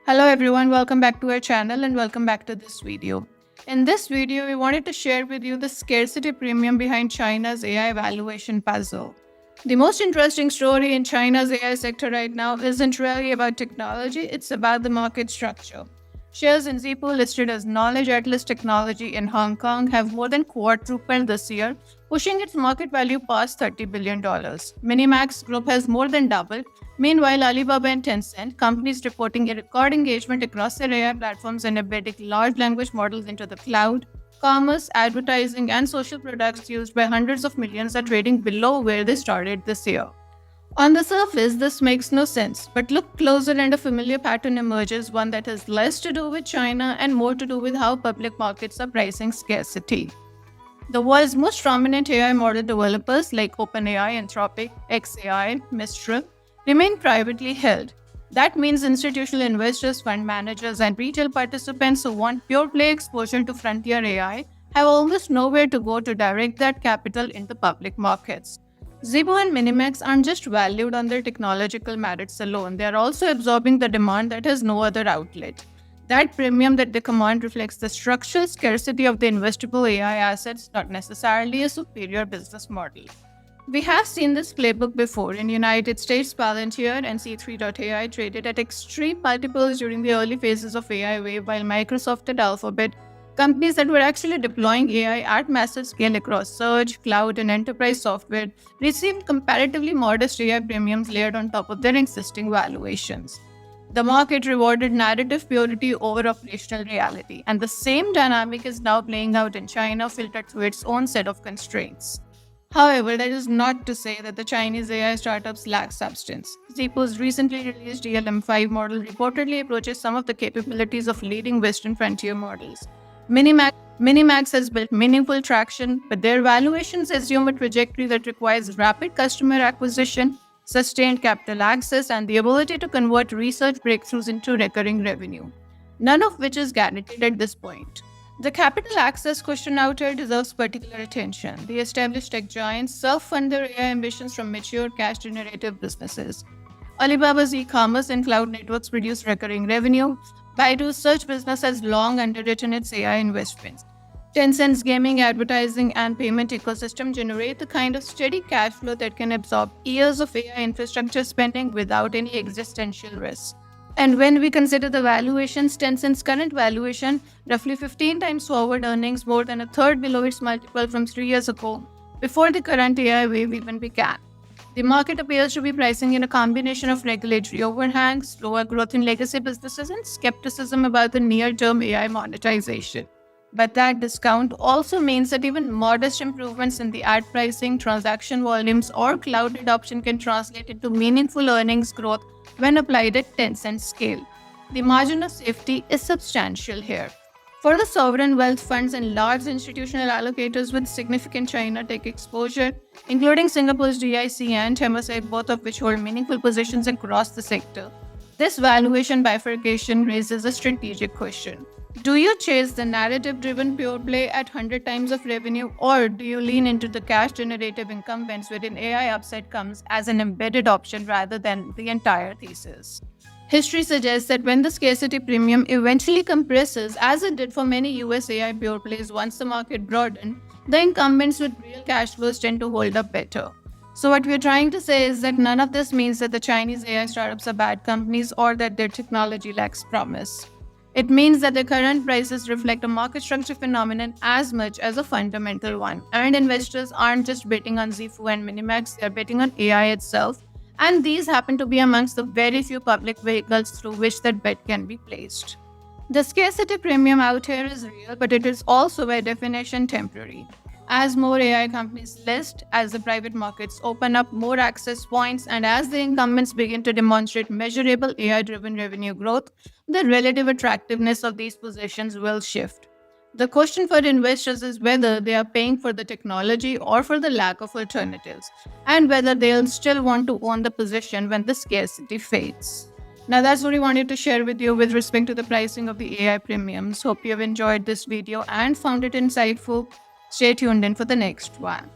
Hello everyone, welcome back to our channel and welcome back to this video. In this video, we wanted to share with you the scarcity premium behind China's AI valuation puzzle. The most interesting story in China's AI sector right now isn't really about technology, it's about the market structure. Shares in Zhipu, listed as Knowledge Atlas Technology in Hong Kong, have more than quadrupled this year, pushing its market value past $30 billion. MiniMax Group has more than doubled. Meanwhile, Alibaba and Tencent, companies reporting a record engagement across their AI platforms and embedding large language models into the cloud, commerce, advertising, and social products used by hundreds of millions, are trading below where they started this year. On the surface, this makes no sense, but look closer and a familiar pattern emerges, one that has less to do with China and more to do with how public markets are pricing scarcity. The world's most prominent AI model developers like OpenAI, Anthropic, xAI, Mistral remain privately held. That means institutional investors, fund managers, and retail participants who want pure play exposure to frontier AI have almost nowhere to go to direct that capital into public markets. Zhipu and MiniMax aren't just valued on their technological merits alone, they are also absorbing the demand that has no other outlet. That premium that they command reflects the structural scarcity of the investable AI assets, not necessarily a superior business model. We have seen this playbook before. In the United States, Palantir and C3.ai traded at extreme multiples during the early phases of AI wave, while Microsoft and Alphabet, companies that were actually deploying AI at massive scale across search, cloud, and enterprise software, received comparatively modest AI premiums layered on top of their existing valuations. The market rewarded narrative purity over operational reality, and the same dynamic is now playing out in China, filtered through its own set of constraints. However, that is not to say that the Chinese AI startups lack substance. Zhipu's recently released DLM5 model reportedly approaches some of the capabilities of leading Western frontier models. MiniMax has built meaningful traction, but their valuations assume a trajectory that requires rapid customer acquisition, sustained capital access, and the ability to convert research breakthroughs into recurring revenue, none of which is guaranteed at this point. The capital access question out here deserves particular attention. The established tech giants self-fund their AI ambitions from mature cash-generative businesses. Alibaba's e-commerce and cloud networks produce recurring revenue. Baidu's search business has long underwritten its AI investments. Tencent's gaming, advertising, and payment ecosystem generate the kind of steady cash flow that can absorb years of AI infrastructure spending without any existential risk. And when we consider the valuations, Tencent's current valuation, roughly 15 times forward earnings, more than a third below its multiple from 3 years ago, before the current AI wave even began. The market appears to be pricing in a combination of regulatory overhangs, slower growth in legacy businesses, and skepticism about the near-term AI monetization. But that discount also means that even modest improvements in the ad pricing, transaction volumes, or cloud adoption can translate into meaningful earnings growth when applied at Tencent scale. The margin of safety is substantial here. For the sovereign wealth funds and large institutional allocators with significant China tech exposure, including Singapore's GIC and Temasek, both of which hold meaningful positions across the sector, this valuation bifurcation raises a strategic question. Do you chase the narrative-driven pure play at 100 times of revenue, or do you lean into the cash-generative incumbents wherein AI upside comes as an embedded option rather than the entire thesis? History suggests that when the scarcity premium eventually compresses, as it did for many US AI pure plays once the market broadened, the incumbents with real cash flows tend to hold up better. So what we're trying to say is that none of this means that the Chinese AI startups are bad companies or that their technology lacks promise. It means that the current prices reflect a market structure phenomenon as much as a fundamental one. And investors aren't just betting on Zhipu and MiniMax, they're betting on AI itself. And these happen to be amongst the very few public vehicles through which that bet can be placed. The scarcity premium out here is real, but it is also by definition temporary. As more AI companies list, as the private markets open up more access points, and as the incumbents begin to demonstrate measurable AI-driven revenue growth, the relative attractiveness of these positions will shift. The question for investors is whether they are paying for the technology or for the lack of alternatives, and whether they'll still want to own the position when the scarcity fades. Now that's what we wanted to share with you with respect to the pricing of the AI premiums. Hope you have enjoyed this video and found it insightful. Stay tuned in for the next one.